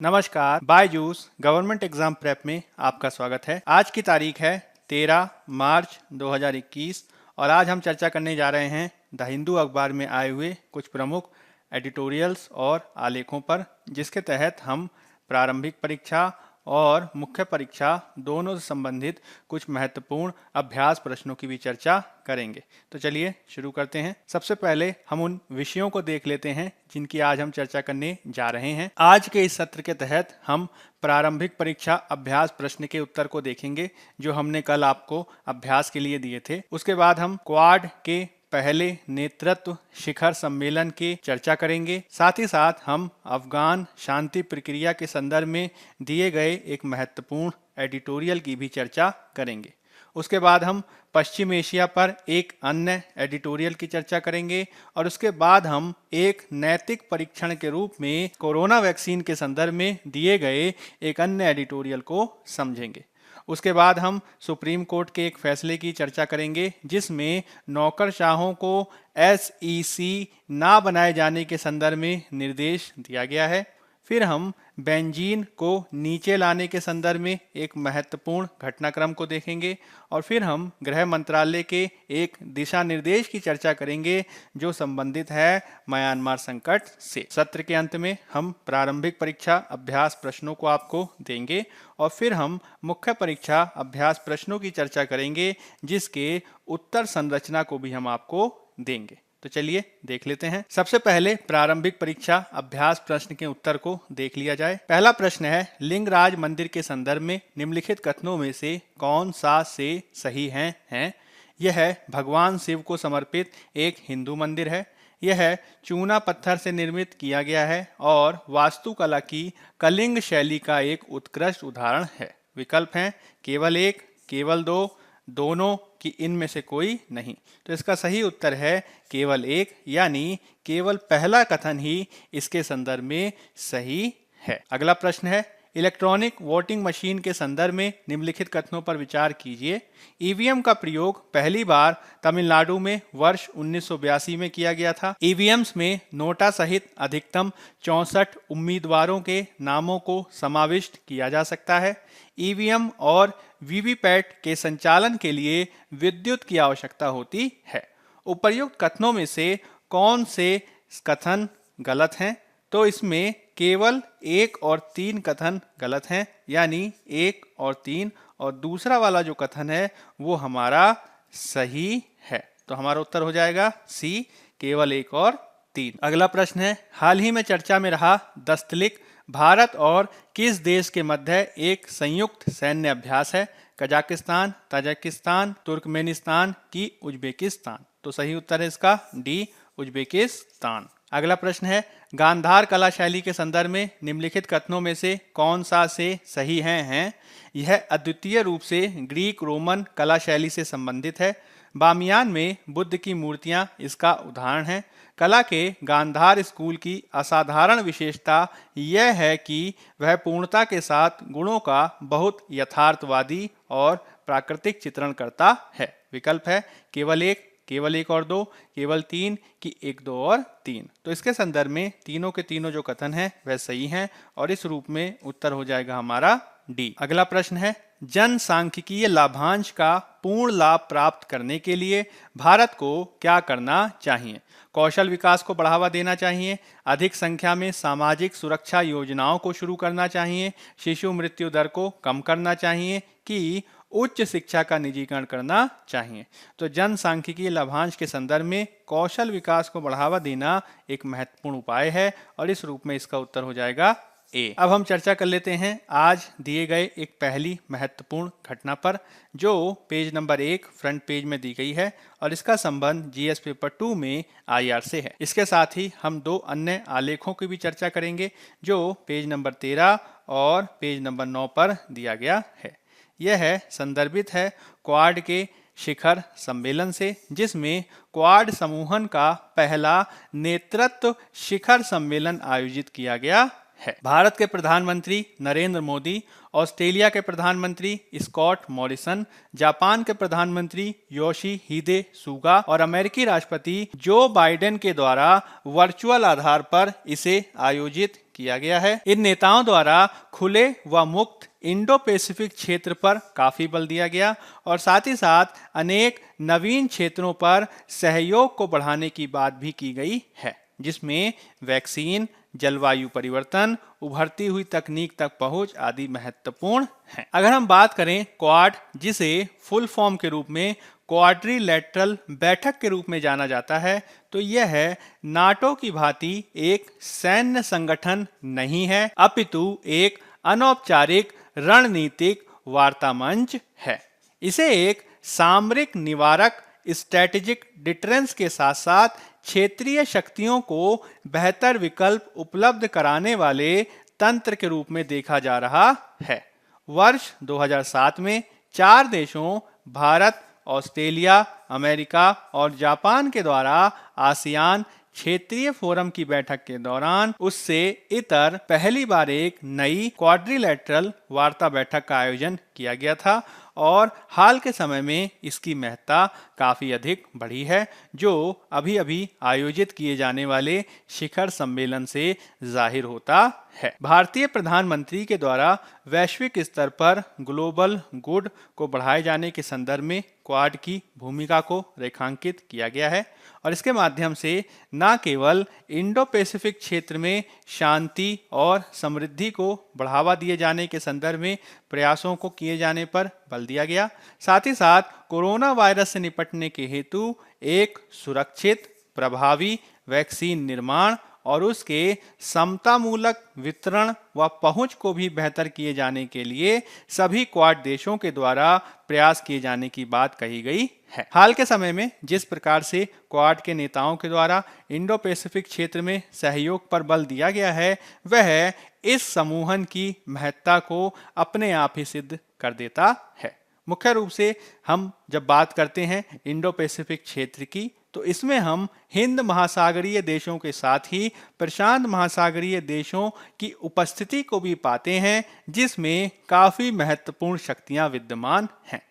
नमस्कार, Byju's government exam prep में आपका स्वागत है। आज की तारीख है 13 मार्च 2021 और आज हम चर्चा करने जा रहे हैं द हिंदू अखबार में आए हुए कुछ प्रमुख एडिटोरियल्स और आलेखों पर, जिसके तहत हम प्रारंभिक परीक्षा और मुख्य परीक्षा दोनों से संबंधित कुछ महत्वपूर्ण अभ्यास प्रश्नों की भी चर्चा करेंगे। तो चलिए शुरू करते हैं। सबसे पहले हम उन विषयों को देख लेते हैं जिनकी आज हम चर्चा करने जा रहे हैं। आज के इस सत्र के तहत हम प्रारंभिक परीक्षा अभ्यास प्रश्न के उत्तर को देखेंगे, जो हमने कल आपको अभ्यास के लिए दिए थे। उसके बाद हम क्वाड के पहले नेतृत्व शिखर सम्मेलन की चर्चा करेंगे। साथ ही साथ हम अफगान शांति प्रक्रिया के संदर्भ में दिए गए एक महत्वपूर्ण एडिटोरियल की भी चर्चा करेंगे। उसके बाद हम पश्चिम एशिया पर एक अन्य एडिटोरियल की चर्चा करेंगे और उसके बाद हम एक नैतिक परीक्षण के रूप में कोरोना वैक्सीन के संदर्भ में दिए गए एक अन्य एडिटोरियल को समझेंगे। उसके बाद हम सुप्रीम कोर्ट के एक फैसले की चर्चा करेंगे, जिसमें नौकरशाहों को SEC ना बनाए जाने के संदर्भ में निर्देश दिया गया है। फिर हम बेंजीन को नीचे लाने के संदर्भ में एक महत्वपूर्ण घटनाक्रम को देखेंगे और फिर हम गृह मंत्रालय के एक दिशा निर्देश की चर्चा करेंगे जो संबंधित है म्यांमार संकट से। सत्र के अंत में हम प्रारंभिक परीक्षा अभ्यास प्रश्नों को आपको देंगे और फिर हम मुख्य परीक्षा अभ्यास प्रश्नों की चर्चा करेंगे, जिसके उत्तर संरचना को भी हम आपको देंगे। तो चलिए देख लेते हैं। सबसे पहले प्रारंभिक परीक्षा अभ्यास प्रश्न के उत्तर को देख लिया जाए। पहला प्रश्न है, लिंगराज मंदिर के संदर्भ में निम्नलिखित कथनों में से कौन सा से सही है? यह भगवान शिव को समर्पित एक हिंदू मंदिर है। यह चूना पत्थर से निर्मित किया गया है और वास्तुकला की कलिंग शैली का एक उत्कृष्ट उदाहरण है। विकल्प हैं केवल एक, केवल दो, दोनों कि इनमें से कोई नहीं। तो इसका सही उत्तर है केवल एक, यानी केवल पहला कथन ही इसके संदर्भ में सही है। अगला प्रश्न है, इलेक्ट्रॉनिक वोटिंग मशीन के संदर्भ में निम्नलिखित कथनों पर विचार कीजिए। ईवीएम का प्रयोग पहली बार तमिलनाडु में वर्ष 1982 में किया गया था। ईवीएम्स में नोटा सहित अधिकतम 64 उम्मीदवारों के नामों को समाविष्ट किया जा सकता है। ईवीएम और वीवीपैट के संचालन के लिए विद्युत की आवश्यकता होती है। उपर्युक्त कथनों में से कौन से कथन गलत हैं? तो इसमें केवल 1 और 3 कथन गलत हैं, यानी 1 और 3, और दूसरा वाला जो कथन है वो हमारा सही है। तो हमारा उत्तर हो जाएगा सी, केवल 1 और 3। अगला प्रश्न है, हाल ही में चर्चा में रहा दस्तलिक भारत और किस देश के मध्य एक संयुक्त सैन्य अभ्यास है? कजाकिस्तान, ताजिकिस्तान, तुर्कमेनिस्तान की उज्बेकिस्तान। तो सही उत्तर है इसका डी, उज्बेकिस्तान। अगला प्रश्न है, गांधार कला शैली के संदर्भ में निम्नलिखित कथनों में से कौन सा से सही है? यह अद्वितीय रूप से ग्रीक रोमन कला शैली से संबंधित है। बामियान में बुद्ध की मूर्तियां इसका उदाहरण हैं। कला के गांधार स्कूल की असाधारण विशेषता यह है कि वह पूर्णता के साथ गुणों का बहुत यथार्थवादी और प्राकृतिक चित्रण करता है। विकल्प है केवल एक, केवल 1 और 2, केवल 3 कि 1, 2 और 3। तो इसके संदर्भ में तीनों के तीनों जो कथन हैं वह सही हैं और इस रूप में उत्तर हो जाएगा हमारा डी। अगला प्रश्न है, जनसांख्यिकीय लाभांश का पूर्ण लाभ प्राप्त करने के लिए भारत को क्या करना चाहिए? कौशल विकास को बढ़ावा देना चाहिए, अधिक संख्या में सामाजिक सुरक्षा योजनाओं को शुरू करना चाहिए, शिशु मृत्यु दर को कम करना चाहिए कि उच्च शिक्षा का निजीकरण करना चाहिए? तो जनसांख्यिकीय लाभांश के संदर्भ में कौशल विकास को बढ़ावा देना एक महत्वपूर्ण उपाय है और इस रूप में इसका उत्तर हो जाएगा ए। अब हम चर्चा कर लेते हैं आज दिए गए एक पहली महत्वपूर्ण घटना पर, जो पेज नंबर 1 फ्रंट पेज में दी गई है और इसका संबंध जीएस पेपर 2 में IR से है। इसके साथ ही हम 2 अन्य आलेखों की भी चर्चा करेंगे जो पेज नंबर 13 और पेज नंबर 9 पर दिया गया है। यह संदर्भित है क्वाड के शिखर सम्मेलन से, जिसमें क्वाड समूहन का पहला नेतृत्व शिखर सम्मेलन आयोजित किया गया है। भारत के प्रधानमंत्री नरेंद्र मोदी, ऑस्ट्रेलिया के प्रधानमंत्री स्कॉट मॉरिसन, जापान के प्रधानमंत्री योशिहिदे सुगा और अमेरिकी राष्ट्रपति जो बाइडेन के द्वारा वर्चुअल आधार पर इसे आयोजित किया गया है। इन नेताओं द्वारा खुले व मुक्त इंडो पैसिफिक क्षेत्र पर काफी बल दिया गया और साथ ही साथ अनेक नवीन क्षेत्रों पर सहयोग को बढ़ाने की बात भी की गई है, जिसमें वैक्सीन, जलवायु परिवर्तन, उभरती हुई तकनीक तक पहुंच आदि महत्वपूर्ण हैं। अगर हम बात करें क्वाड, जिसे फुल फॉर्म के रूप में क्वाड्रिलैटरल बैठक के रूप में जाना जाता है, तो यह नाटो की भांति एक सैन्य संगठन नहीं है, अपितु एक अनौपचारिक रणनीतिक वार्ता मंच है। इसे एक सामरिक निवारक, स्ट्रेटेजिक डिटरेंस के साथ साथ क्षेत्रीय शक्तियों को बेहतर विकल्प उपलब्ध कराने वाले तंत्र के रूप में देखा जा रहा है। वर्ष 2007 में 4 देशों भारत, ऑस्ट्रेलिया, अमेरिका और जापान के द्वारा आसियान क्षेत्रीय फोरम की बैठक के दौरान उससे इतर पहली बार एक नई क्वाड्रिलैटरल वार्ता बैठक का आयोजन किया गया था और हाल के समय में इसकी महत्ता काफी अधिक बढ़ी है, जो अभी अभी आयोजित किए जाने वाले शिखर सम्मेलन से जाहिर होता है। भारतीय प्रधानमंत्री के द्वारा वैश्विक स्तर पर ग्लोबल गुड को बढ़ाए जाने के संदर्भ में क्वाड की भूमिका को रेखांकित किया गया है और इसके माध्यम से न केवल इंडो पैसिफिक क्षेत्र में शांति और समृद्धि को बढ़ावा दिए जाने के संदर्भ में प्रयासों को किए जाने पर बल दिया गया, साथ ही साथ कोरोना वायरस से निपटने के हेतु एक सुरक्षित, प्रभावी वैक्सीन निर्माण और उसके समतामूलक वितरण व पहुंच को भी बेहतर किए जाने के लिए सभी क्वाड देशों के द्वारा प्रयास किए जाने की बात कही गई है। हाल के समय में जिस प्रकार से क्वाड के नेताओं के द्वारा इंडो पैसिफिक क्षेत्र में सहयोग पर बल दिया गया है, वह इस समूहन की महत्ता को अपने आप ही सिद्ध कर देता है। मुख्य रूप से हम जब बात करते हैं इंडो पैसिफिक क्षेत्र की, तो इसमें हम हिंद महासागरीय देशों के साथ ही प्रशांत महासागरीय देशों की उपस्थिति को भी पाते हैं, जिसमें काफी महत्वपूर्ण शक्तियां विद्यमान हैं।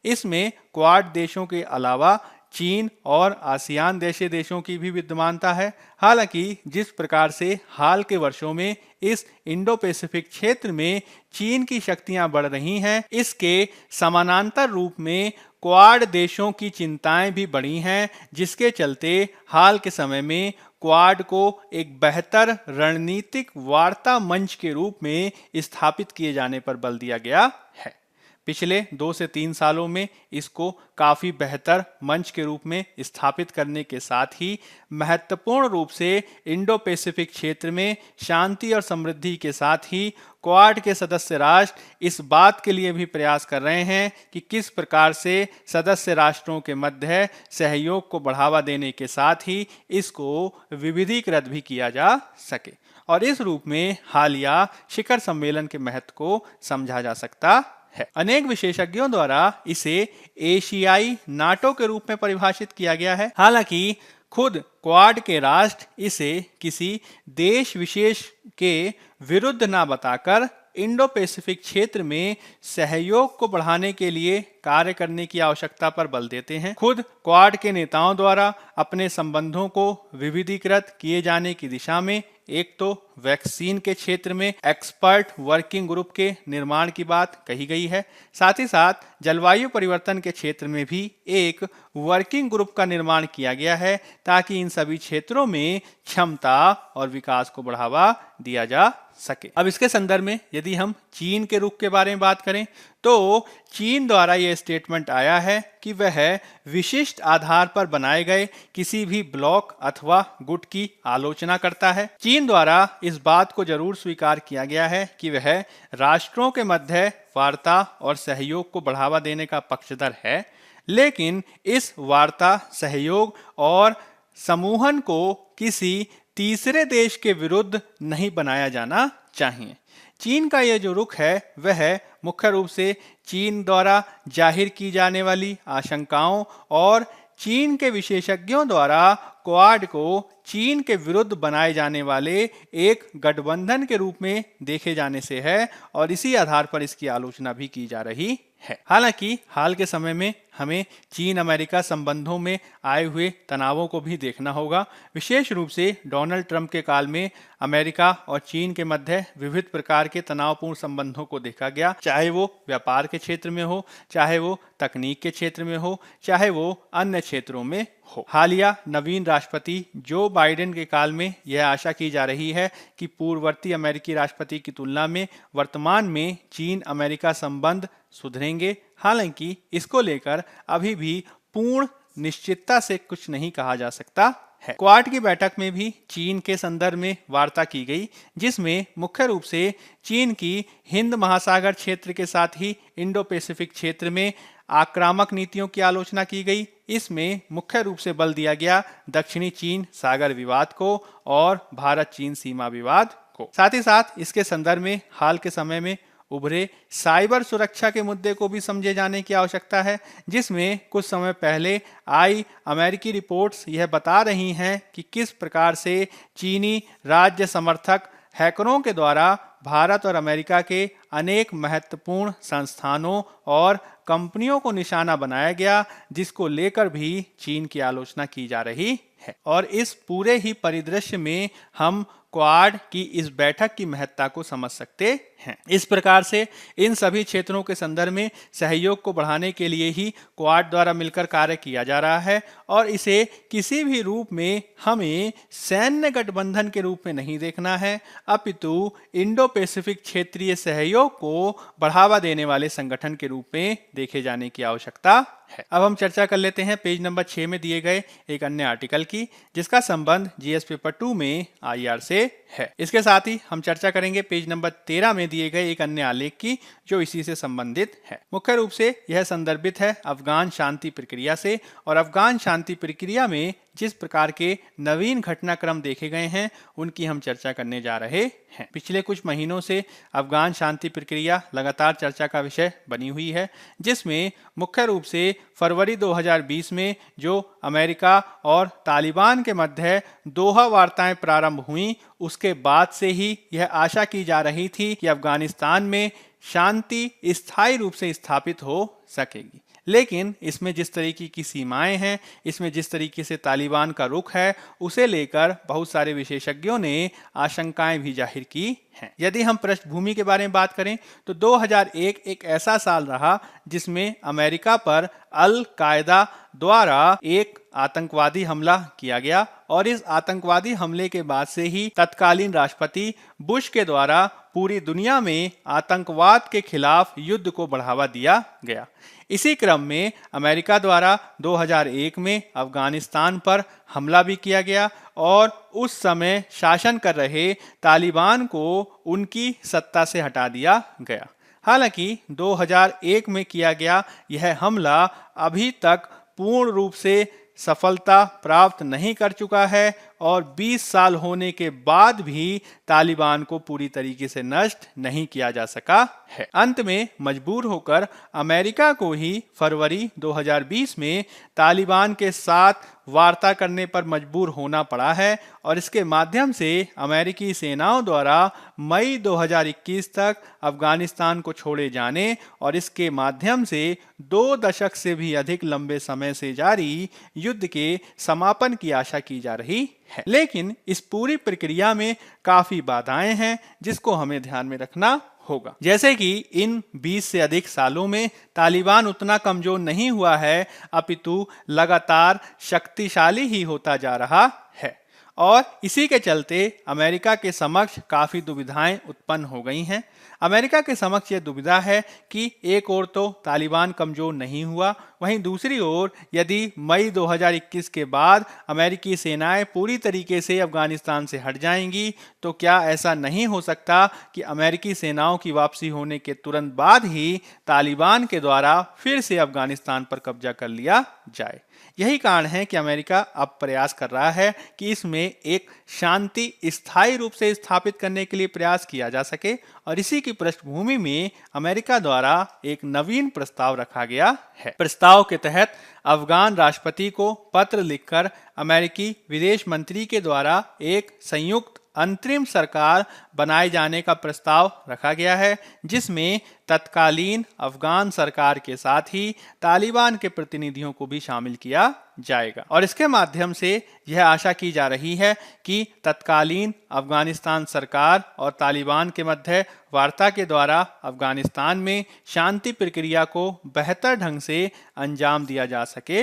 इसमें क्वाड देशों के अलावा चीन और आसियान जैसे देशों की भी विद्यमानता है। हालांकि जिस प्रकार से हाल के वर्षों में इस इंडो पैसिफिक क्षेत्र में चीन की शक्तियां बढ़ रही हैं, इसके समानांतर रूप में क्वाड देशों की चिंताएं भी बढ़ी हैं, जिसके चलते हाल के समय में क्वाड को एक बेहतर रणनीतिक वार्ता मंच के रूप में स्थापित किए जाने पर बल दिया गया है। पिछले 2 से 3 सालों में इसको काफी बेहतर मंच के रूप में स्थापित करने के साथ ही महत्वपूर्ण रूप से इंडो पैसिफिक क्षेत्र में शांति और समृद्धि के साथ ही क्वाड के सदस्य राष्ट्र इस बात के लिए भी प्रयास कर रहे हैं कि किस प्रकार से सदस्य राष्ट्रों के मध्य सहयोग को बढ़ावा देने के साथ ही इसको विविधीकृत भी किया जा सके, और इस रूप में हालिया शिखर सम्मेलन के महत्व को समझा जा सकता है। अनेक विशेषज्ञों द्वारा इसे एशियाई नाटो के रूप में परिभाषित किया गया है। हालांकि खुद क्वाड के राष्ट्र इसे किसी देश विशेष के विरुद्ध ना बताकर इंडो पैसिफिक क्षेत्र में सहयोग को बढ़ाने के लिए कार्य करने की आवश्यकता पर बल देते हैं। खुद क्वाड के नेताओं द्वारा अपने संबंधों को विविधीकृत किए जाने की दिशा में एक तो वैक्सीन के क्षेत्र में एक्सपर्ट वर्किंग ग्रुप के निर्माण की बात कही गई है, साथ ही साथ जलवायु परिवर्तन के क्षेत्र में भी एक वर्किंग ग्रुप का निर्माण किया गया है, ताकि इन सभी क्षेत्रों में क्षमता और विकास को बढ़ावा दिया जा सके। अब इसके संदर्भ में यदि हम चीन के रुख के बारे में बात करें, तो चीन द्वारा यह स्टेटमेंट आया है कि वह विशिष्ट आधार पर बनाए गए किसी भी ब्लॉक अथवा गुट की आलोचना करता है। चीन द्वारा इस बात को जरूर स्वीकार किया गया है कि वह राष्ट्रों के मध्य वार्ता और सहयोग को बढ़ावा देने का पक्षधर है, लेकिन इस वार्ता, सहयोग और समूहन को किसी तीसरे देश के विरुद्ध नहीं बनाया जाना चाहिए। चीन का यह जो रुख है वह मुख्य रूप से चीन द्वारा जाहिर की जाने वाली आशंकाओं और चीन के विशेषज्ञों द्वारा क्वाड को चीन के विरुद्ध बनाए जाने वाले एक गठबंधन के रूप में देखे जाने से है, और इसी आधार पर इसकी आलोचना भी की जा रही है। हालांकि हाल के समय में हमें चीन अमेरिका संबंधों में आए हुए तनावों को भी देखना होगा। विशेष रूप से डोनाल्ड ट्रंप के काल में अमेरिका और चीन के मध्य विविध प्रकार के तनावपूर्ण संबंधों को देखा गया, चाहे वो व्यापार के क्षेत्र में हो, चाहे वो तकनीक के क्षेत्र में हो, चाहे वो अन्य क्षेत्रों में हो। हालिया नवीन राष्ट्रपति जो बाइडेन के काल में यह आशा की जा रही है कि पूर्ववर्ती अमेरिकी राष्ट्रपति की तुलना में वर्तमान में चीन अमेरिका संबंध सुधरेंगे। हालांकि इसको लेकर अभी भी पूर्ण निश्चितता से कुछ नहीं कहा जा सकता है। क्वाड की बैठक में भी चीन के संदर्भ में वार्ता की गई, जिसमें मुख्य रूप से चीन की हिंद महासागर क्षेत्र के साथ ही इंडो पैसिफिक क्षेत्र में आक्रामक नीतियों की आलोचना की गई। इसमें मुख्य रूप से बल दिया गया दक्षिणी चीन सागर विवाद को और भारत चीन सीमा विवाद को। साथ ही साथ इसके संदर्भ में हाल के समय में उभरे साइबर सुरक्षा के मुद्दे को भी समझे जाने की आवश्यकता है, जिसमें कुछ समय पहले आई अमेरिकी रिपोर्ट्स यह बता रही हैं कि किस प्रकार से चीनी राज्य समर्थक हैकरों के द्वारा भारत और अमेरिका के अनेक महत्वपूर्ण संस्थानों और कंपनियों को निशाना बनाया गया, जिसको लेकर भी चीन की आलोचना की जा रही है। और इस पूरे ही परिदृश्य में हम क्वाड की इस बैठक की महत्ता को समझ सकते हैं। इस प्रकार से इन सभी क्षेत्रों के संदर्भ में सहयोग को बढ़ाने के लिए ही क्वाड द्वारा मिलकर कार्य किया जा रहा है और इसे किसी भी रूप में हमें सैन्य गठबंधन के रूप में नहीं देखना है, अपितु इंडो पैसिफिक क्षेत्रीय सहयोग को बढ़ावा देने वाले संगठन के रूप में देखे जाने की आवश्यकता है। अब हम चर्चा कर लेते हैं पेज नंबर 6 में दिए गए एक अन्य आर्टिकल की, जिसका संबंध जीएस पेपर 2 में आईआर से है। इसके साथ ही हम चर्चा करेंगे पेज नंबर 13 में दिए गए एक अन्य आलेख की, जो इसी से संबंधित है। मुख्य रूप से यह संदर्भित है अफगान शांति प्रक्रिया से, और अफगान शांति प्रक्रिया में जिस प्रकार के नवीन घटनाक्रम देखे गए हैं उनकी हम चर्चा करने जा रहे हैं। पिछले कुछ महीनों से अफगान शांति प्रक्रिया लगातार चर्चा का विषय बनी हुई है, जिसमें मुख्य रूप से फरवरी 2020 में जो अमेरिका और तालिबान के मध्य दोहा वार्ताएं प्रारंभ हुई, उसके बाद से ही यह आशा की जा रही थी कि अफगानिस्तान में शांति स्थायी रूप से स्थापित हो सकेगी। लेकिन इसमें जिस तरीके की सीमाएं हैं, इसमें जिस तरीके से तालिबान का रुख है, उसे लेकर बहुत सारे विशेषज्ञों ने आशंकाएं भी जाहिर की हैं। यदि हम पृष्ठभूमि के बारे में बात करें तो 2001 एक ऐसा साल रहा जिसमें अमेरिका पर अल कायदा द्वारा एक आतंकवादी हमला किया गया, और इस आतंकवादी हमले के बाद से ही तत्कालीन राष्ट्रपति बुश के द्वारा पूरी दुनिया में आतंकवाद के खिलाफ युद्ध को बढ़ावा दिया गया। इसी क्रम में अमेरिका द्वारा 2001 में अफगानिस्तान पर हमला भी किया गया और उस समय शासन कर रहे तालिबान को उनकी सत्ता से हटा दिया गया। हालांकि 2001 में किया गया यह हमला अभी तक पूर्ण रूप से सफलता प्राप्त नहीं कर चुका है और 20 साल होने के बाद भी तालिबान को पूरी तरीके से नष्ट नहीं किया जा सका है। अंत में मजबूर होकर अमेरिका को ही फरवरी 2020 में तालिबान के साथ वार्ता करने पर मजबूर होना पड़ा है, और इसके माध्यम से अमेरिकी सेनाओं द्वारा मई 2021 तक अफगानिस्तान को छोड़े जाने और इसके माध्यम से 2 दशक से भी अधिक लंबे समय से जारी युद्ध के समापन की आशा की जा रही है। लेकिन इस पूरी प्रक्रिया में काफी बाधाएं हैं जिसको हमें ध्यान में रखना होगा। जैसे कि इन 20 से अधिक सालों में तालिबान उतना कमजोर नहीं हुआ है, अपितु लगातार शक्तिशाली ही होता जा रहा है, और इसी के चलते अमेरिका के समक्ष काफी दुविधाएं उत्पन्न हो गई हैं। अमेरिका के समक्ष यह दुविधा है कि एक ओर तो तालिबान कमजोर नहीं हुआ, वहीं दूसरी ओर यदि मई 2021 के बाद अमेरिकी सेनाएं पूरी तरीके से अफगानिस्तान से हट जाएंगी तो क्या ऐसा नहीं हो सकता कि अमेरिकी सेनाओं की वापसी होने के तुरंत बाद ही तालिबान के द्वारा फिर से अफगानिस्तान पर कब्जा कर लिया जाए। यही कारण है कि अमेरिका अब प्रयास कर रहा है कि इसमें एक शांति स्थायी रूप से स्थापित करने के लिए प्रयास किया जा सके, और इसी की पृष्ठभूमि में अमेरिका द्वारा एक नवीन प्रस्ताव रखा गया है। प्रस्ताव के तहत अफगान राष्ट्रपति को पत्र लिखकर अमेरिकी विदेश मंत्री के द्वारा एक संयुक्त अंतरिम सरकार बनाए जाने का प्रस्ताव रखा गया है, जिसमें तत्कालीन अफगान सरकार के साथ ही तालिबान के प्रतिनिधियों को भी शामिल किया जाएगा। और इसके माध्यम से यह आशा की जा रही है कि तत्कालीन अफगानिस्तान सरकार और तालिबान के मध्य वार्ता के द्वारा अफगानिस्तान में शांति प्रक्रिया को बेहतर ढंग से अंजाम दिया जा सके।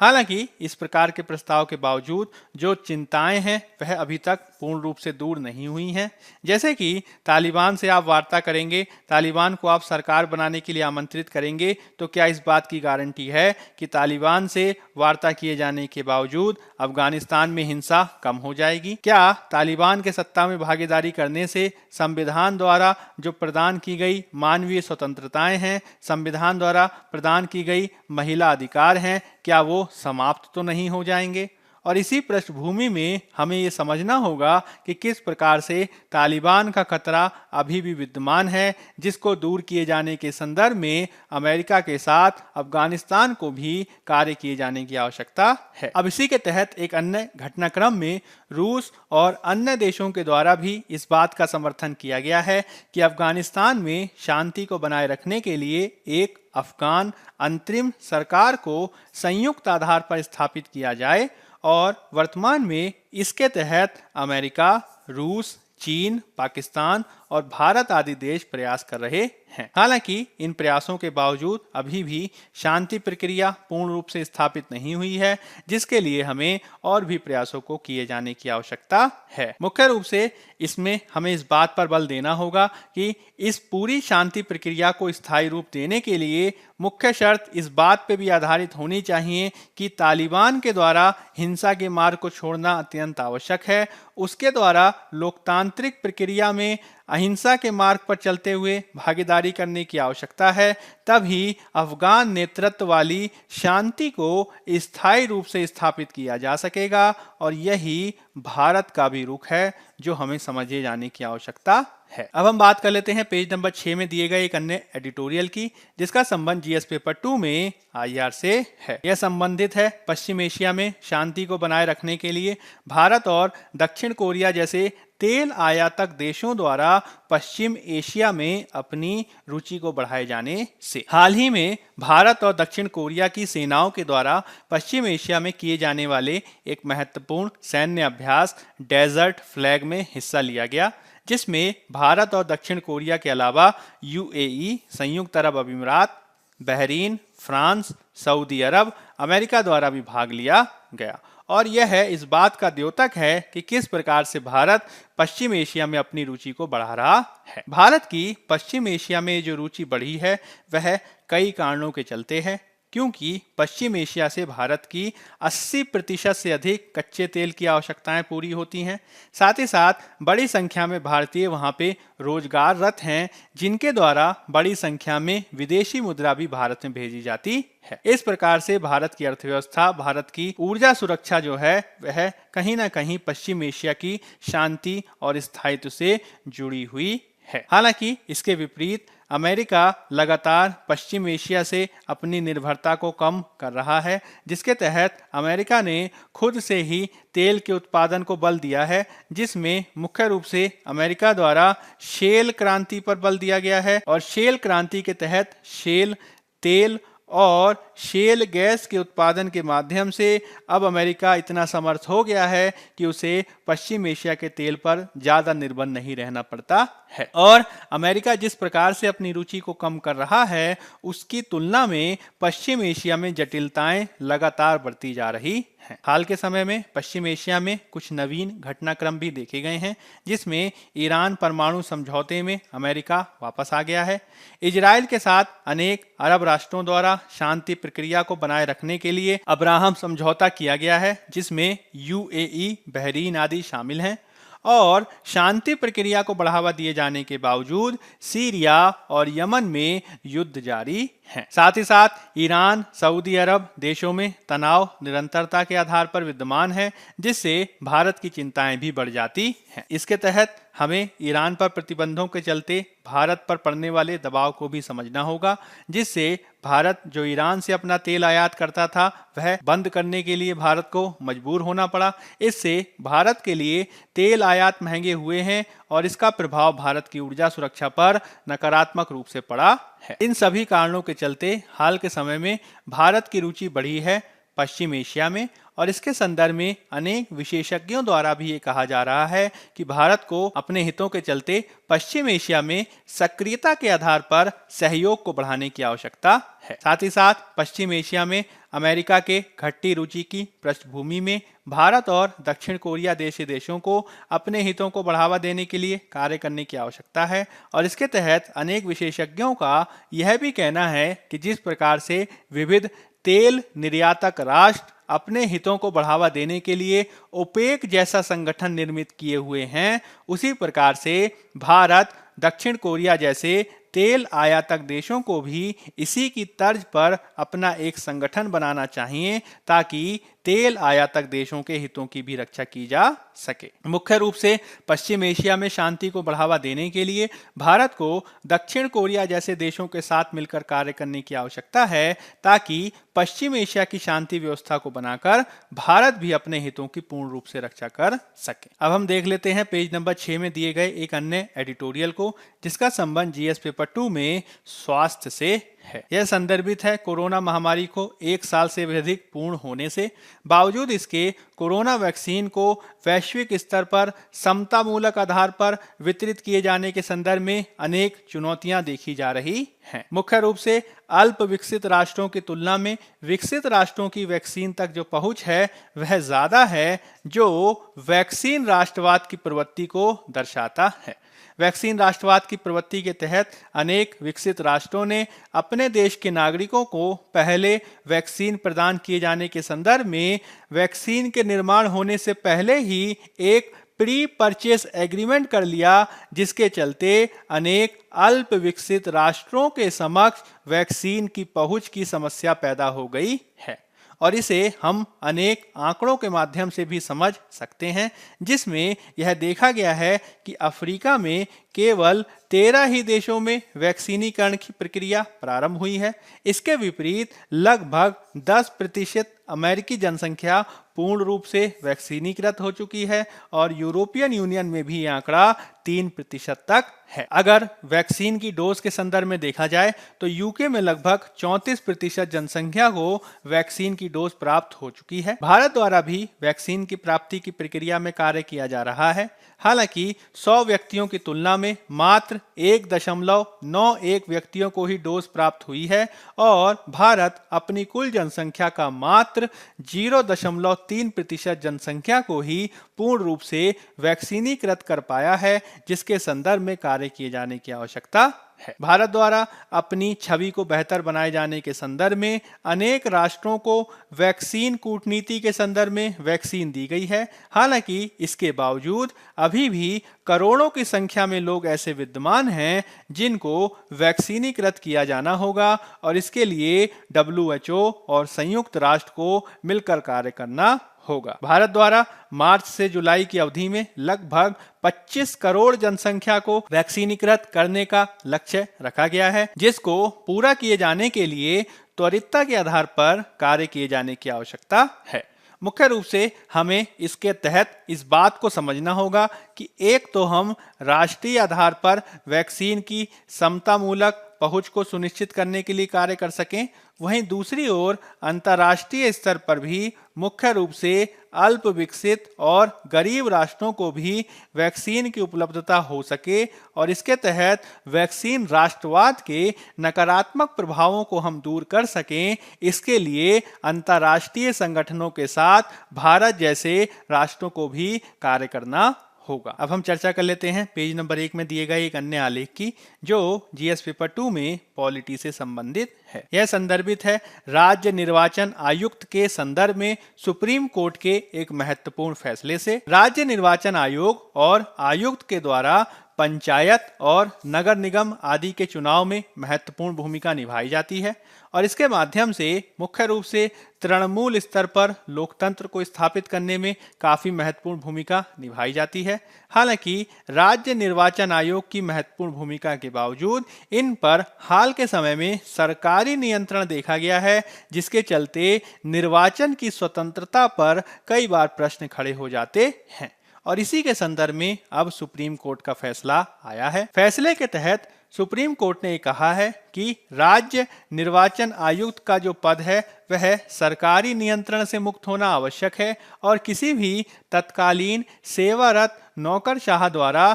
हालांकि इस प्रकार के प्रस्ताव के बावजूद जो चिंताएं हैं वह अभी तक पूर्ण रूप से दूर नहीं हुई हैं। जैसे कि तालिबान से आप वार्ता करेंगे, तालिबान को आप सरकार बनाने के लिए आमंत्रित करेंगे, तो क्या इस बात की गारंटी है कि तालिबान से वार्ता किए जाने के बावजूद अफगानिस्तान में हिंसा कम हो जाएगी? क्या तालिबान के सत्ता में भागीदारी करने से संविधान द्वारा जो प्रदान की गई मानवीय स्वतंत्रताएं हैं, संविधान द्वारा प्रदान की गई महिला अधिकार हैं, क्या वो समाप्त तो नहीं हो जाएंगे? और इसी पृष्ठभूमि में हमें ये समझना होगा कि किस प्रकार से तालिबान का खतरा अभी भी विद्यमान है, जिसको दूर किए जाने के संदर्भ में अमेरिका के साथ अफगानिस्तान को भी कार्य किए जाने की आवश्यकता है। अब इसी के तहत एक अन्य घटनाक्रम में रूस और अन्य देशों के द्वारा भी इस बात का समर्थन किया गया है कि अफगानिस्तान में शांति को बनाए रखने के लिए एक अफगान अंतरिम सरकार को संयुक्त आधार पर स्थापित किया जाए, और वर्तमान में इसके तहत अमेरिका, रूस, चीन, पाकिस्तान और भारत आदि देश प्रयास कर रहे हैं। हालांकि इन प्रयासों के बावजूद अभी भी शांति प्रक्रिया पूर्ण रूप से स्थापित नहीं हुई है, जिसके लिए हमें और भी प्रयासों को किए जाने की आवश्यकता है। मुख्य रूप से इसमें हमें इस बात पर बल देना होगा कि इस पूरी शांति प्रक्रिया को स्थायी रूप देने के लिए मुख्य शर्त इस बात पर भी आधारित होनी चाहिए कि तालिबान के द्वारा हिंसा के मार्ग को छोड़ना अत्यंत आवश्यक है। उसके द्वारा लोकतांत्रिक प्रक्रिया में अहिंसा के मार्ग पर चलते हुए भागीदारी करने की आवश्यकता है। तभी अफगान नेतृत्व वाली शांति को स्थायी रूप से स्थापित किया जा सकेगा, और यही भारत का भी रुख है जो हमें समझे जाने की आवश्यकता है। अब हम बात कर लेते हैं पेज नंबर 6 में दिए गए एक अन्य एडिटोरियल की, जिसका संबंध जीएस पेपर 2 में आईआर से है। यह संबंधित है पश्चिम एशिया में शांति को बनाए रखने के लिए भारत और दक्षिण कोरिया जैसे तेल आयातक देशों द्वारा पश्चिम एशिया में अपनी रुचि को बढ़ाए जाने से। हाल ही में भारत और दक्षिण कोरिया की सेनाओं के द्वारा पश्चिम एशिया में किए जाने वाले एक महत्वपूर्ण सैन्य अभ्यास डेजर्ट फ्लैग में हिस्सा लिया गया, जिसमें भारत और दक्षिण कोरिया के अलावा यूएई, संयुक्त अरब अमीरात, बहरीन, फ्रांस, सऊदी अरब, अमेरिका द्वारा भी भाग लिया गया। और यह इस बात का द्योतक है कि किस प्रकार से भारत पश्चिम एशिया में अपनी रुचि को बढ़ा रहा है। भारत की पश्चिम एशिया में जो रुचि बढ़ी है वह कई कारणों के चलते है, क्योंकि पश्चिम एशिया से भारत की 80% से अधिक कच्चे तेल की आवश्यकताएं पूरी होती हैं। साथ ही साथ बड़ी संख्या में भारतीय वहां पे रोजगाररत हैं, जिनके द्वारा बड़ी संख्या में विदेशी मुद्रा भी भारत में भेजी जाती है। इस प्रकार से भारत की अर्थव्यवस्था, भारत की ऊर्जा सुरक्षा जो है वह कहीं ना कहीं पश्चिम एशिया की शांति और स्थायित्व से जुड़ी हुई है। हालांकि इसके विपरीत अमेरिका लगातार पश्चिम एशिया से अपनी निर्भरता को कम कर रहा है, जिसके तहत अमेरिका ने खुद से ही तेल के उत्पादन को बल दिया है, जिसमें मुख्य रूप से अमेरिका द्वारा शेल क्रांति पर बल दिया गया है। और शेल क्रांति के तहत शेल तेल और शेल गैस के उत्पादन के माध्यम से अब अमेरिका इतना समर्थ हो गया है कि उसे पश्चिम एशिया के तेल पर ज़्यादा निर्भर नहीं रहना पड़ता है। और अमेरिका जिस प्रकार से अपनी रुचि को कम कर रहा है, उसकी तुलना में पश्चिम एशिया में जटिलताएं लगातार बढ़ती जा रही हैं। हाल के समय में पश्चिम एशिया में कुछ नवीन घटनाक्रम भी देखे गए हैं, जिसमें ईरान परमाणु समझौते में अमेरिका वापस आ गया है। इजराइल के साथ अनेक अरब राष्ट्रों द्वारा शांति प्रक्रिया को बनाए रखने के लिए अब्राहम समझौता किया गया है, जिसमें यूएई, बहरीन आदि शामिल हैं। और शांति प्रक्रिया को बढ़ावा दिए जाने के बावजूद सीरिया और यमन में युद्ध जारी है। साथ ही साथ ईरान, सऊदी अरब देशों में तनाव निरंतरता के आधार पर विद्यमान है, जिससे भारत की चिंताएं भी बढ़ जाती हैं। इसके तहत हमें ईरान पर प्रतिबंधों के चलते भारत पर पड़ने वाले दबाव को भी समझना होगा, जिससे भारत जो ईरान से अपना तेल आयात करता था वह बंद करने के लिए भारत को मजबूर होना पड़ा। इससे भारत के लिए तेल आयात महंगे हुए हैं और इसका प्रभाव भारत की ऊर्जा सुरक्षा पर नकारात्मक रूप से पड़ा है। इन सभी कारणों के चलते हाल के समय में भारत की रुचि बढ़ी है पश्चिम एशिया में, और इसके संदर्भ में अनेक विशेषज्ञों द्वारा भी ये कहा जा रहा है कि भारत को अपने हितों के चलते पश्चिम एशिया में सक्रियता के आधार पर सहयोग को बढ़ाने की आवश्यकता है। साथ ही साथ पश्चिम एशिया में अमेरिका के घटती रुचि की पृष्ठभूमि में भारत और दक्षिण कोरिया जैसे देशों को अपने हितों को बढ़ावा देने के लिए कार्य करने की आवश्यकता है। और इसके तहत अनेक विशेषज्ञों का यह भी कहना है कि जिस प्रकार से विविध तेल निर्यातक राष्ट्र अपने हितों को बढ़ावा देने के लिए ओपेक जैसा संगठन निर्मित किए हुए हैं, उसी प्रकार से भारत दक्षिण कोरिया जैसे तेल आयातक देशों को भी इसी की तर्ज पर अपना एक संगठन बनाना चाहिए ताकि तेल आयातक देशों के हितों की भी रक्षा की जा सके। मुख्य रूप से पश्चिम एशिया में शांति को बढ़ावा देने के लिए भारत को दक्षिण कोरिया जैसे देशों के साथ मिलकर कार्य करने की आवश्यकता है ताकि पश्चिम एशिया की शांति व्यवस्था को बनाकर भारत भी अपने हितों की पूर्ण रूप से रक्षा कर सके। अब हम देख लेते हैं पेज नंबर 6 में दिए गए एक अन्य एडिटोरियल को, जिसका संबंध जीएस पेपर 2 में स्वास्थ्य से है। यह संदर्भित है कोरोना महामारी को 1 साल से भी अधिक पूर्ण होने से, बावजूद इसके कोरोना वैक्सीन को वैश्विक स्तर पर समतामूलक आधार पर वितरित किए जाने के संदर्भ में अनेक चुनौतियां देखी जा रही हैं। मुख्य रूप से अल्प विकसित राष्ट्रों की तुलना में विकसित राष्ट्रों की वैक्सीन तक जो पहुंच है वह ज्यादा है, जो वैक्सीन राष्ट्रवाद की प्रवृत्ति को दर्शाता है। वैक्सीन राष्ट्रवाद की प्रवृत्ति के तहत अनेक विकसित राष्ट्रों ने अपने देश के नागरिकों को पहले वैक्सीन प्रदान किए जाने के संदर्भ में वैक्सीन के निर्माण होने से पहले ही एक प्री परचेस एग्रीमेंट कर लिया, जिसके चलते अनेक अल्प विकसित राष्ट्रों के समक्ष वैक्सीन की पहुंच की समस्या पैदा हो गई है। और इसे हम अनेक आंकड़ों के माध्यम से भी समझ सकते हैं, जिसमें यह देखा गया है कि अफ्रीका में केवल 13 ही देशों में वैक्सीनीकरण की प्रक्रिया प्रारंभ हुई है। इसके विपरीत लगभग 10% अमेरिकी जनसंख्या पूर्ण रूप से वैक्सीनीकृत हो चुकी है और यूरोपियन यूनियन में भी यह आंकड़ा 3% तक है। अगर वैक्सीन की डोज के संदर्भ में देखा जाए तो यूके में लगभग 34% जनसंख्या को वैक्सीन की डोज प्राप्त हो चुकी है। भारत द्वारा भी वैक्सीन की प्राप्ति की प्रक्रिया में कार्य किया जा रहा है। हालांकि 100 व्यक्तियों की तुलना में मात्र 1.91 व्यक्तियों को ही डोज प्राप्त हुई है और भारत अपनी कुल जनसंख्या का मात्र 0.3% जनसंख्या को ही पूर्ण रूप से वैक्सीनीकृत कर पाया है, जिसके संदर्भ में कार्य किए जाने की आवश्यकता है। भारत द्वारा अपनी छवि को बेहतर बनाए जाने के संदर्भ में अनेक राष्ट्रों को वैक्सीन कूटनीति के संदर्भ में वैक्सीन दी गई है। हालांकि इसके बावजूद अभी भी करोड़ों की संख्या में लोग ऐसे विद्यमान हैं जिनको वैक्सीनीकृत किया जाना होगा और इसके लिए WHO और संयुक्त राष्ट्र को मिलकर कार्य करना होगा। भारत द्वारा मार्च से जुलाई की अवधि में लगभग 25 करोड़ जनसंख्या को वैक्सीनीकृत करने का लक्ष्य रखा गया है, जिसको पूरा किए जाने के लिए त्वरितता के आधार पर कार्य किए जाने की आवश्यकता है। मुख्य रूप से हमें इसके तहत इस बात को समझना होगा कि एक तो हम राष्ट्रीय आधार पर वैक्सीन की समतामूलक पहुंच को सुनिश्चित करने के लिए कार्य कर सकें, वहीं दूसरी ओर अंतर्राष्ट्रीय स्तर पर भी मुख्य रूप से अल्प विकसित और गरीब राष्ट्रों को भी वैक्सीन की उपलब्धता हो सके और इसके तहत वैक्सीन राष्ट्रवाद के नकारात्मक प्रभावों को हम दूर कर सकें। इसके लिए अंतर्राष्ट्रीय संगठनों के साथ भारत जैसे राष्ट्रों को भी कार्य करना होगा। अब हम चर्चा कर लेते हैं पेज नंबर 1 में दिए गए एक अन्य आलेख की, जो जीएस पेपर 2 में पॉलिटी से संबंधित है। यह संदर्भित है राज्य निर्वाचन आयुक्त के संदर्भ में सुप्रीम कोर्ट के एक महत्वपूर्ण फैसले से। राज्य निर्वाचन आयोग और आयुक्त के द्वारा पंचायत और नगर निगम आदि के चुनाव में महत्वपूर्ण भूमिका निभाई जाती है और इसके माध्यम से मुख्य रूप से तृणमूल स्तर पर लोकतंत्र को स्थापित करने में काफी महत्वपूर्ण भूमिका निभाई जाती है। हालांकि राज्य निर्वाचन आयोग की महत्वपूर्ण भूमिका के बावजूद इन पर हाल के समय में सरकारी नियंत्रण देखा गया है, जिसके चलते निर्वाचन की स्वतंत्रता पर कई बार प्रश्न खड़े हो जाते हैं और इसी के संदर्भ में अब सुप्रीम कोर्ट का फैसला आया है। फैसले के तहत सुप्रीम कोर्ट ने कहा है कि राज्य निर्वाचन आयुक्त का जो पद है वह सरकारी नियंत्रण से मुक्त होना आवश्यक है और किसी भी तत्कालीन सेवारत नौकरशाह द्वारा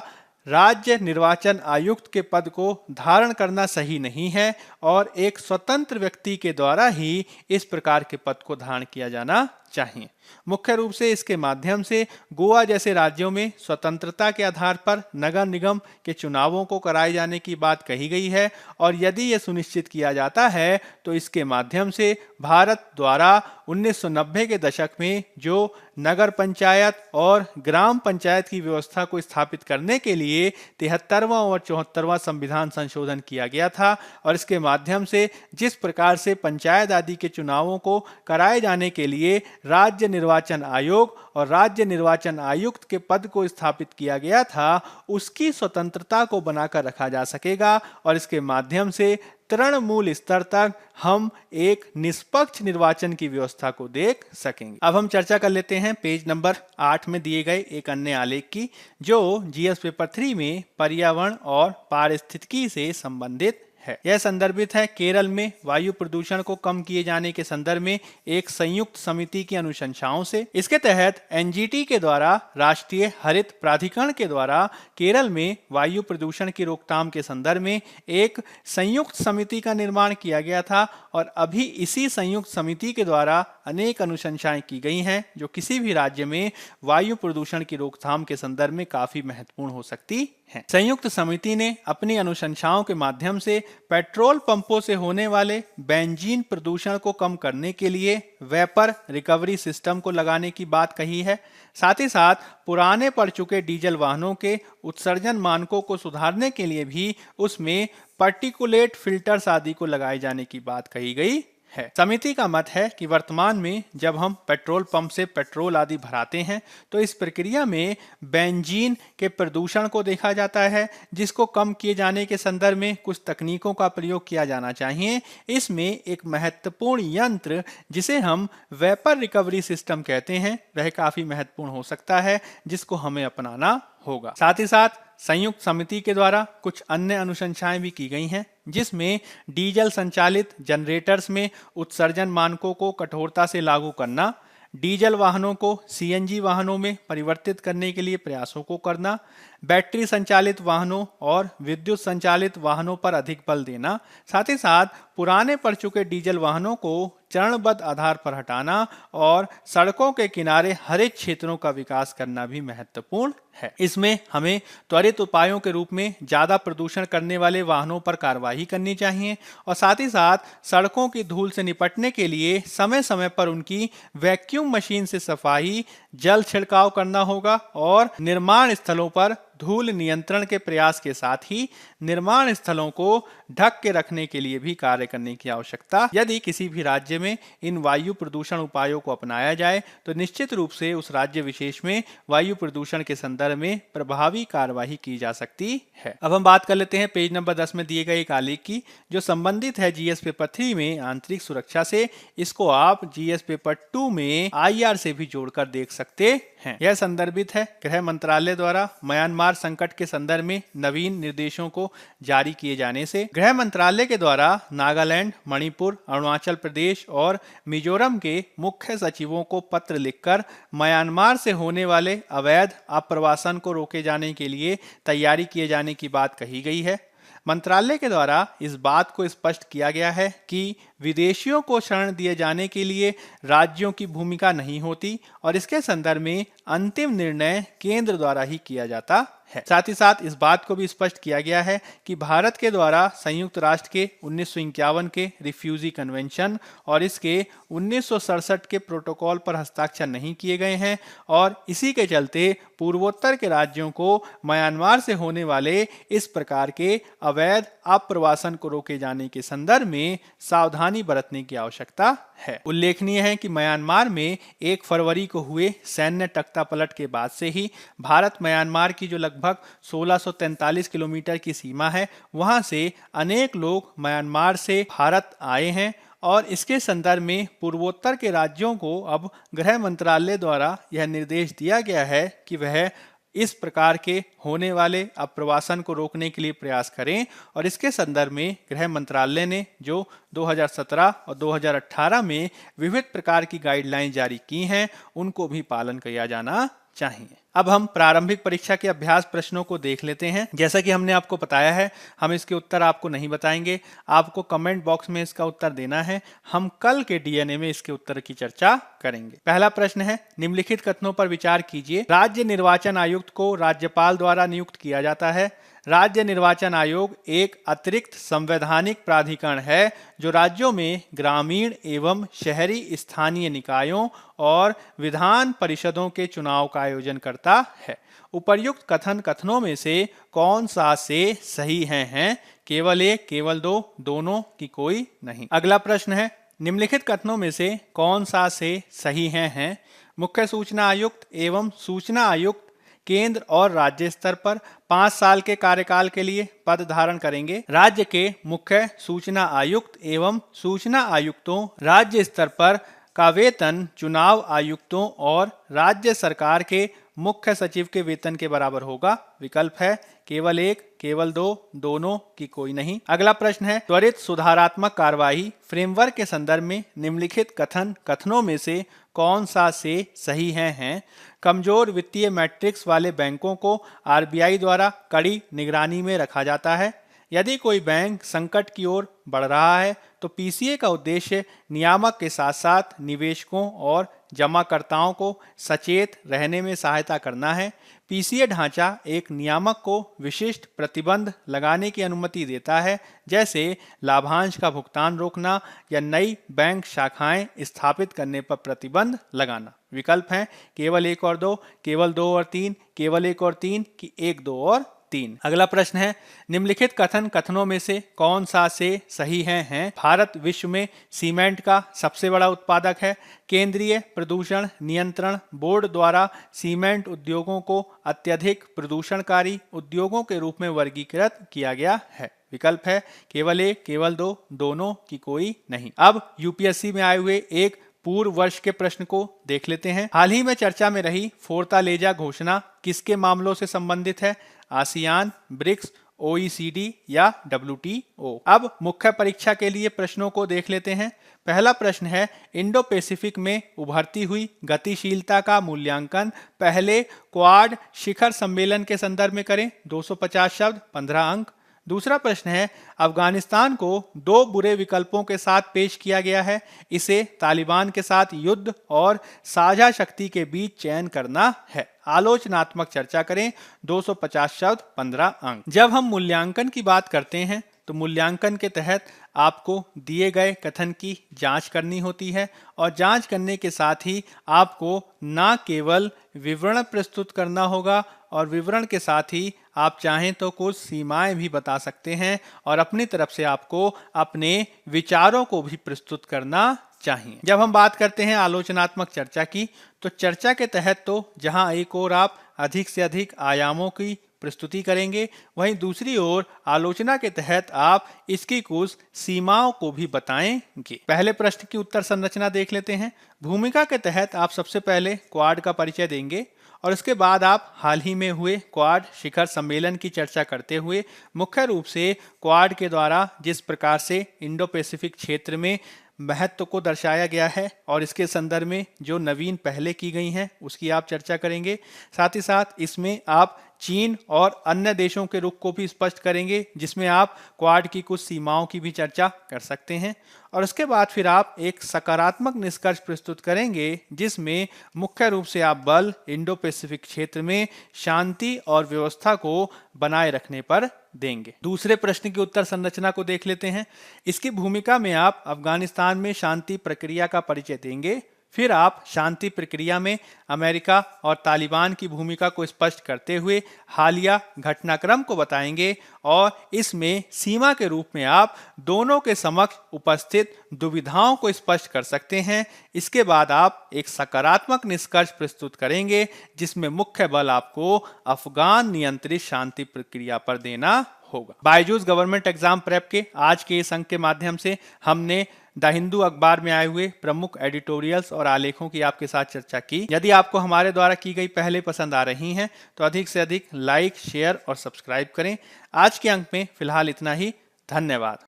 राज्य निर्वाचन आयुक्त के पद को धारण करना सही नहीं है और एक स्वतंत्र व्यक्ति के द्वारा ही इस प्रकार के पद को धारण किया जाना चाहिए। मुख्य रूप से इसके माध्यम से गोवा जैसे राज्यों में स्वतंत्रता के आधार पर नगर निगम के चुनावों को कराए जाने की बात कही गई है और यदि यह सुनिश्चित किया जाता है तो इसके माध्यम से भारत द्वारा 1990 के दशक में जो नगर पंचायत और ग्राम पंचायत की व्यवस्था को स्थापित करने के लिए 73वां और 74वां संविधान संशोधन किया गया था और इसके माध्यम से जिस प्रकार से पंचायत आदि के चुनावों को कराए जाने के लिए राज्य निर्वाचन आयोग और राज्य निर्वाचन आयुक्त के पद को स्थापित किया गया था, उसकी स्वतंत्रता को बनाकर रखा जा सकेगा और इसके माध्यम से तृणमूल स्तर तक हम एक निष्पक्ष निर्वाचन की व्यवस्था को देख सकेंगे। अब हम चर्चा कर लेते हैं पेज नंबर 8 में दिए गए एक अन्य आलेख की, जो जीएस पेपर 3 में पर्यावरण और पारिस्थितिकी से संबंधित है। यह संदर्भित है केरल में वायु प्रदूषण को कम किए जाने के संदर्भ में एक संयुक्त समिति की अनुशंसाओं से। इसके तहत एनजीटी के द्वारा राष्ट्रीय हरित प्राधिकरण के द्वारा केरल में वायु प्रदूषण की रोकथाम के संदर्भ में एक संयुक्त समिति का निर्माण किया गया था और अभी इसी संयुक्त समिति के द्वारा अनेक अनुशंसाएं की गई हैं जो किसी भी राज्य में वायु प्रदूषण की रोकथाम के संदर्भ में काफी महत्वपूर्ण हो सकती है। संयुक्त समिति ने अपनी अनुशंसाओं के माध्यम से पेट्रोल पंपों से होने वाले बेंजीन प्रदूषण को कम करने के लिए वेपर रिकवरी सिस्टम को लगाने की बात कही है। साथ ही साथ पुराने पड़ चुके डीजल वाहनों के उत्सर्जन मानकों को सुधारने के लिए भी उसमें पार्टिकुलेट फिल्टर्स आदि को लगाए जाने की बात कही गई है। समिति का मत है कि वर्तमान में जब हम पेट्रोल पंप से पेट्रोल आदि भराते हैं तो इस प्रक्रिया में बेंजीन के प्रदूषण को देखा जाता है, जिसको कम किए जाने के संदर्भ में कुछ तकनीकों का प्रयोग किया जाना चाहिए। इसमें एक महत्वपूर्ण यंत्र जिसे हम वेपर रिकवरी सिस्टम कहते हैं वह काफी महत्वपूर्ण हो सकता है, जिसको हमें अपनाना होगा। साथ ही साथ संयुक्त समिति के द्वारा कुछ अन्य अनुशंसाएं भी की गई हैं, जिसमें डीजल संचालित जनरेटर्स में उत्सर्जन मानकों को कठोरता से लागू करना, डीजल वाहनों को सीएनजी वाहनों में परिवर्तित करने के लिए प्रयासों को करना, बैटरी संचालित वाहनों और विद्युत संचालित वाहनों पर अधिक बल देना, साथ ही साथ पुराने पड़ चुके डीजल वाहनों को चरणबद्ध आधार पर हटाना और सड़कों के किनारे हरित क्षेत्रों का विकास करना भी महत्वपूर्ण है। इसमें हमें त्वरित उपायों के रूप में ज्यादा प्रदूषण करने वाले वाहनों पर कार्रवाई करनी चाहिए और साथ ही साथ सड़कों की धूल से निपटने के लिए समय समय पर उनकी वैक्यूम मशीन से सफाई, जल छिड़काव करना होगा और निर्माण स्थलों पर धूल नियंत्रण के प्रयास के साथ ही निर्माण स्थलों को ढक के रखने के लिए भी कार्य करने की आवश्यकता। यदि किसी भी राज्य में इन वायु प्रदूषण उपायों को अपनाया जाए तो निश्चित रूप से उस राज्य विशेष में वायु प्रदूषण के संदर्भ में प्रभावी कार्यवाही की जा सकती है। अब हम बात कर लेते हैं पेज नंबर 10 में दिए गए एक आलेख की, जो संबंधित है जीएस पेपर 3 में आंतरिक सुरक्षा से। इसको आप जीएस पेपर 2 में आईआर से भी जोड़कर देख सकते हैं। यह संदर्भित है गृह मंत्रालय द्वारा म्यांमार संकट के संदर्भ में नवीन निर्देशों को जारी किए जाने से। गृह मंत्रालय के द्वारा नागालैंड, मणिपुर, अरुणाचल प्रदेश और मिजोरम के मुख्य सचिवों को पत्र लिखकर म्यांमार से होने वाले अवैध आप्रवासन को रोके जाने के लिए तैयारी किए जाने की बात कही गई है। मंत्रालय के द्वारा इस बात को स्पष्ट किया गया है कि विदेशियों को शरण दिए जाने के लिए राज्यों की भूमिका नहीं होती और इसके संदर्भ में अंतिम निर्णय केंद्र द्वारा ही किया जाता है। साथ ही साथ इस बात को भी स्पष्ट किया गया है कि भारत के द्वारा संयुक्त राष्ट्र के 1951 के रिफ्यूजी कन्वेंशन और इसके 1967 के प्रोटोकॉल पर हस्ताक्षर नहीं किए गए हैं और इसी के चलते पूर्वोत्तर के राज्यों को म्यांमार से होने वाले इस प्रकार के अवैध अप्रवासन को रोके जाने के संदर्भ में सावधानी बरतने की आवश्यकता है। उल्लेखनीय है कि म्यांमार में 1 फरवरी को हुए सैन्य तख्तापलट के बाद से ही भारत म्यांमार की जो लगभग 1643 किलोमीटर की सीमा है, वहां से अनेक लोग म्यांमार से भारत आए हैं और इसके संदर्भ में पूर्वोत्तर के राज्यों को अब गृह मंत्रालय द्वारा यह निर्देश दिया गया है कि वह इस प्रकार के होने वाले अप्रवासन को रोकने के लिए प्रयास करें और इसके संदर्भ में गृह मंत्रालय ने जो 2017 और 2018 में विविध प्रकार की गाइडलाइन जारी की हैं, उनको भी पालन किया जाना चाहिए। अब हम प्रारंभिक परीक्षा के अभ्यास प्रश्नों को देख लेते हैं। जैसा कि हमने आपको बताया है, हम इसके उत्तर आपको नहीं बताएंगे, आपको कमेंट बॉक्स में इसका उत्तर देना है। हम कल के डीएनए में इसके उत्तर की चर्चा करेंगे। पहला प्रश्न है, निम्नलिखित कथनों पर विचार कीजिए। राज्य निर्वाचन आयुक्त को राज्यपाल द्वारा नियुक्त किया जाता है। राज्य निर्वाचन आयोग एक अतिरिक्त संवैधानिक प्राधिकरण है जो राज्यों में ग्रामीण एवं शहरी स्थानीय निकायों और विधान परिषदों के चुनाव का आयोजन करता है। उपर्युक्त कथनों में से कौन सा से सही हैं? केवल एक, केवल दो, दोनों की कोई नहीं। अगला प्रश्न है, निम्नलिखित कथनों में से कौन सा से सही हैं? मुख्य सूचना आयुक्त एवं सूचना आयुक्त केंद्र और राज्य स्तर पर 5 साल के कार्यकाल के लिए पद धारण करेंगे। राज्य के मुख्य सूचना आयुक्त एवं सूचना आयुक्तों राज्य स्तर पर का वेतन चुनाव आयुक्तों और राज्य सरकार के मुख्य सचिव के वेतन के बराबर होगा। विकल्प है केवल एक, केवल दो, दोनों की कोई नहीं। अगला प्रश्न है, त्वरित सुधारात्मक कार्यवाही फ्रेमवर्क के संदर्भ में निम्नलिखित कथनों में से कौन सा से सही हैं? कमजोर वित्तीय मैट्रिक्स वाले बैंकों को आरबीआई द्वारा कड़ी निगरानी में रखा जाता है। यदि कोई बैंक संकट की ओर बढ़ रहा है तो पीसीए का उद्देश्य नियामक के साथ साथ निवेशकों और जमाकर्ताओं को सचेत रहने में सहायता करना है। पीसीए ढांचा एक नियामक को विशिष्ट प्रतिबंध लगाने की अनुमति देता है, जैसे लाभांश का भुगतान रोकना या नई बैंक शाखाएं स्थापित करने पर प्रतिबंध लगाना। विकल्प हैं केवल एक और दो, केवल दो और तीन, केवल एक और तीन की एक, दो और तीन। अगला प्रश्न है, निम्नलिखित कथनों में से कौन सा से सही हैं? भारत विश्व में सीमेंट का सबसे बड़ा उत्पादक है। केंद्रीय प्रदूषण नियंत्रण बोर्ड द्वारा सीमेंट उद्योगों को अत्यधिक प्रदूषणकारी उद्योगों के रूप में वर्गीकृत किया गया है। विकल्प है केवल एक, केवल दो, दोनों की कोई नहीं। अब यूपीएससी में आए हुए एक पूर्व वर्ष के प्रश्न को देख लेते हैं। हाल ही में चर्चा में रही फोर्टालेजा घोषणा किसके मामलों से संबंधित है? आसियान, ब्रिक्स, ओईसीडी या डब्ल्यूटीओ। अब मुख्य परीक्षा के लिए प्रश्नों को देख लेते हैं। पहला प्रश्न है, इंडो पैसिफिक में उभरती हुई गतिशीलता का मूल्यांकन पहले क्वाड शिखर सम्मेलन के संदर्भ में करें। 250 शब्द, 15 अंक। दूसरा प्रश्न है, अफगानिस्तान को 2 बुरे विकल्पों के साथ पेश किया गया है। इसे तालिबान के साथ युद्ध और साझा शक्ति के बीच चयन करना है। आलोचनात्मक चर्चा करें। 250 शब्द, 15 अंक। जब हम मूल्यांकन की बात करते हैं तो मूल्यांकन के तहत आपको दिए गए कथन की जांच करनी होती है और जांच करने के साथ ही आपको न केवल विवरण प्रस्तुत करना होगा और विवरण के साथ ही आप चाहें तो कुछ सीमाएं भी बता सकते हैं और अपनी तरफ से आपको अपने विचारों को भी प्रस्तुत करना चाहिए। जब हम बात करते हैं आलोचनात्मक चर्चा की, तो चर्चा के तहत तो जहां एक ओर आप अधिक से अधिक आयामों की प्रस्तुति करेंगे, वहीं दूसरी ओर आलोचना के तहत आप इसकी कुछ सीमाओं को भी बताएंगे। पहले प्रश्न की उत्तर संरचना देख लेते हैं। भूमिका के तहत आप सबसे पहले क्वाड का परिचय देंगे और उसके बाद आप हाल ही में हुए क्वाड शिखर सम्मेलन की चर्चा करते हुए मुख्य रूप से क्वाड के द्वारा जिस प्रकार से इंडो पैसिफिक क्षेत्र में महत्व को दर्शाया गया है और इसके संदर्भ में जो नवीन पहले की गई हैं उसकी आप चर्चा करेंगे। साथ ही साथ इसमें आप चीन और अन्य देशों के रुख को भी स्पष्ट करेंगे, जिसमें आप क्वाड की कुछ सीमाओं की भी चर्चा कर सकते हैं। और उसके बाद फिर आप एक सकारात्मक निष्कर्ष प्रस्तुत करेंगे, जिसमें मुख्य रूप से आप बल इंडो पैसिफिक क्षेत्र में शांति और व्यवस्था को बनाए रखने पर देंगे। दूसरे प्रश्न की उत्तर संरचना को देख लेते हैं। इसकी भूमिका में आप अफगानिस्तान में शांति प्रक्रिया का परिचय देंगे। फिर आप शांति प्रक्रिया में अमेरिका और तालिबान की भूमिका को स्पष्ट करते हुए हालिया घटनाक्रम को बताएंगे और इसमें सीमा के रूप में आप दोनों के समक्ष उपस्थित दुविधाओं को स्पष्ट कर सकते हैं। इसके बाद आप एक सकारात्मक निष्कर्ष प्रस्तुत करेंगे, जिसमें मुख्य बल आपको अफगान नियंत्रित शांति प्रक्रिया पर देना होगा। बायजूस गवर्नमेंट एग्जाम प्रेप के आज के इस अंक के माध्यम से हमने द हिंदू अखबार में आए हुए प्रमुख एडिटोरियल्स और आलेखों की आपके साथ चर्चा की। यदि आपको हमारे द्वारा की गई पहले पसंद आ रही हैं तो अधिक से अधिक लाइक, शेयर और सब्सक्राइब करें। आज के अंक में फिलहाल इतना ही। धन्यवाद।